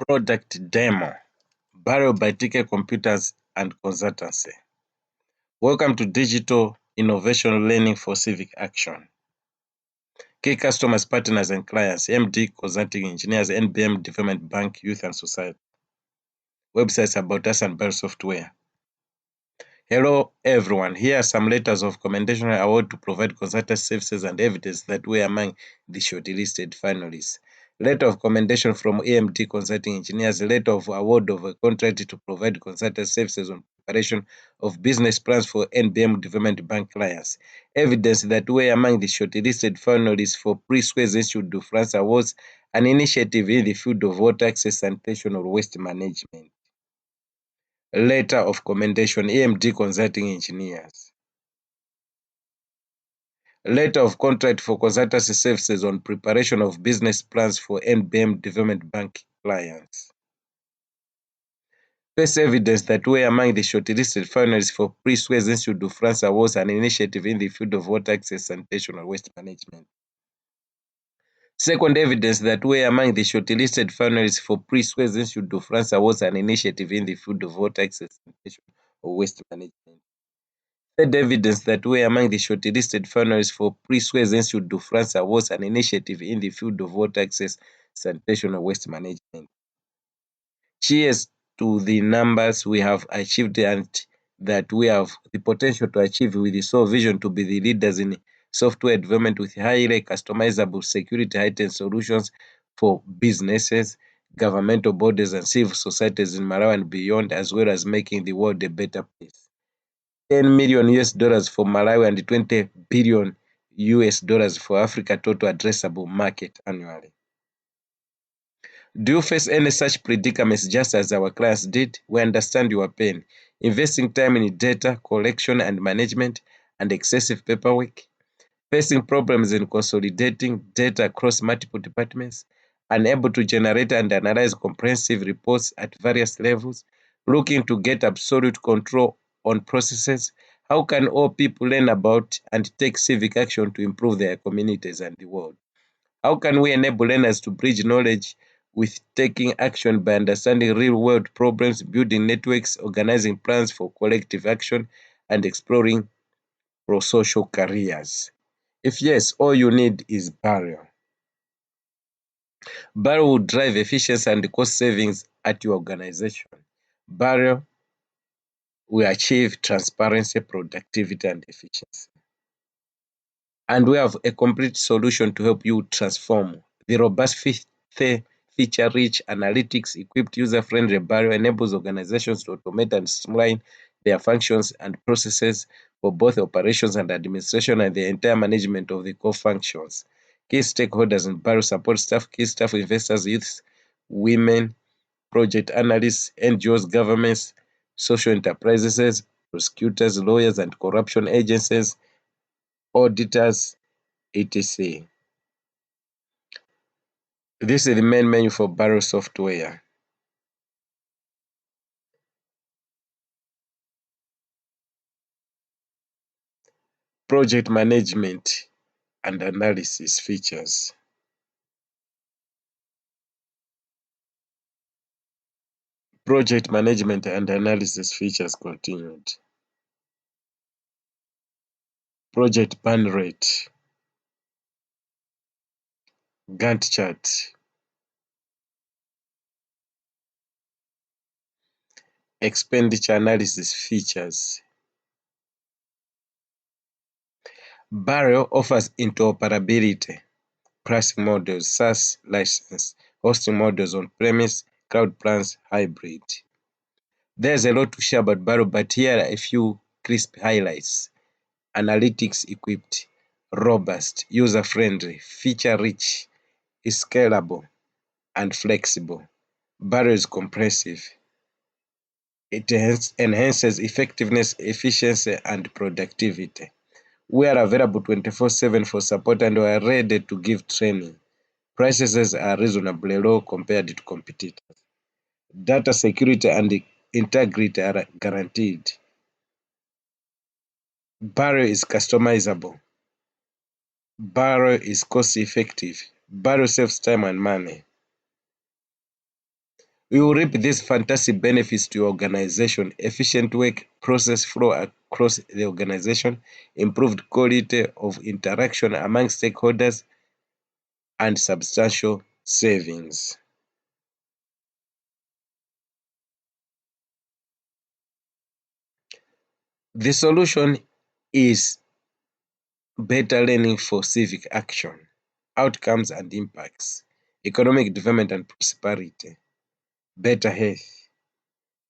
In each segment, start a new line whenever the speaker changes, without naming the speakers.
Product demo, Barrel by TK Computers and Consultancy. Welcome to Digital Innovation Learning for Civic Action. Key customers, partners, and clients: MD Consulting Engineers, NBM Development Bank, Youth and Society. Websites about us and Barrel Software. Hello everyone, here are some letters of commendation award to provide consultant services and evidence that we are among the shortlisted finalists. Letter of commendation from AMD Consulting Engineers, letter of award of a contract to provide consultant services on preparation of business plans for NBM Development Bank clients. Evidence that we are among the shortlisted finalists for Pre-Suez Institute de France Awards, an initiative in the field of water access, sanitation, or waste management. Letter of commendation, AMD Consulting Engineers. Letter of contract for consultancy services on preparation of business plans for NBM Development Bank clients. First evidence that we are among the shortlisted finalists for Pre-Suez Institute de France Awards, an initiative in the field of water access, sanitation, or waste management. Second evidence that we are among the shortlisted finalists for Pre-Suez Institute de France Awards, an initiative in the field of water access, sanitation, or waste management. Third evidence that we are among the shortlisted finalists for Pre-Suez Institute de France Awards, an initiative in the field of water access, sanitation, or waste management. Cheers to the numbers we have achieved and that we have the potential to achieve with the sole vision to be the leaders in software development with highly customizable security heightened solutions for businesses, governmental bodies, and civil societies in Malawi and beyond, as well as making the world a better place. $10 million for Malawi and $20 billion for Africa total addressable market annually. Do you face any such predicaments just as our clients did? We understand your pain. Investing time in data collection and management and excessive paperwork. Facing problems in consolidating data across multiple departments. Unable to generate and analyze comprehensive reports at various levels. Looking to get absolute control on processes. How can all people learn about and take civic action to improve their communities and the world? How can we enable learners to bridge knowledge with taking action by understanding real-world problems, building networks, organizing plans for collective action, and exploring pro-social careers? If yes, all you need is Barrel. Barrel will drive efficiency and cost savings at your organization. Barrel will achieve transparency, productivity, and efficiency. And we have a complete solution to help you transform. The robust feature-rich, analytics-equipped, user-friendly Barrel enables organizations to automate and streamline their functions and processes for both operations and administration and the entire management of the core functions. Key stakeholders in Barrel: support staff, key staff, investors, youth, women, project analysts, NGOs, governments, social enterprises, prosecutors, lawyers, and corruption agencies, auditors, etc. This is the main menu for Barrel software. Project management and analysis features. Project management and analysis features continued. Project burn rate. Gantt chart. Expenditure analysis features. Barrel offers interoperability, pricing models, SaaS license, hosting models on-premise, cloud plans, hybrid. There's a lot to share about Barrel, but here are a few crisp highlights. Analytics equipped, robust, user-friendly, feature-rich, is scalable, and flexible. Barrel is comprehensive. It enhances effectiveness, efficiency, and productivity. We are available 24/7 for support and we are ready to give training. Prices are reasonably low compared to competitors. Data security and integrity are guaranteed. Barrel is customizable. Barrel is cost effective. Barrel saves time and money. You will reap these fantastic benefits to your organization: efficient work process flow across the organization, improved quality of interaction among stakeholders, and substantial savings. The solution is better learning for civic action, outcomes and impacts, economic development and prosperity, better health,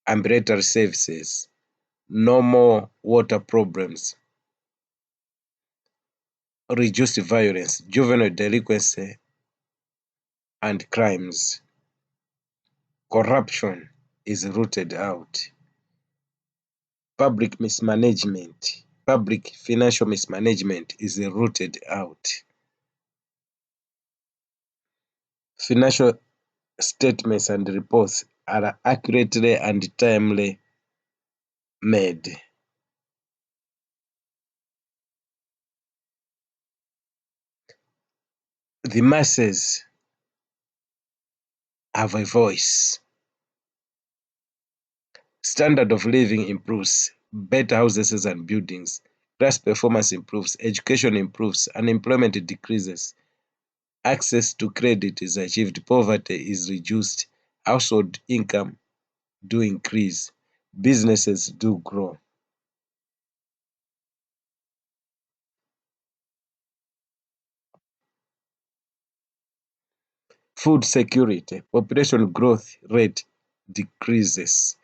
ambulatory services, no more water problems, reduced violence, juvenile delinquency and crimes. Corruption is rooted out. Public financial mismanagement is rooted out. Financial statements and reports are accurately and timely made. The masses have a voice. Standard of living improves, better houses and buildings, class performance improves, education improves, unemployment decreases, access to credit is achieved, poverty is reduced, household income do increase, businesses do grow. Food security, population growth rate decreases,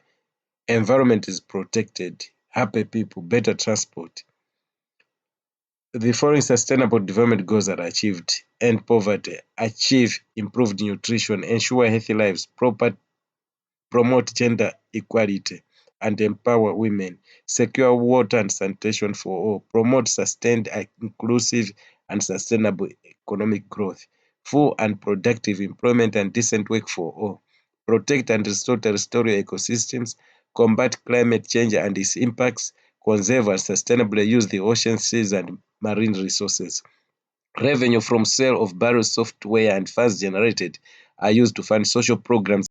environment is protected, happy people, better transport. The following sustainable development goals are achieved: end poverty, achieve improved nutrition, ensure healthy lives, promote gender equality, and empower women, secure water and sanitation for all, promote sustained, inclusive, and sustainable economic growth, full and productive employment and decent work for all, protect and restore terrestrial ecosystems, combat climate change and its impacts, conserve and sustainably use the ocean, seas, and marine resources. Revenue from sale of barrel software and funds generated are used to fund social programs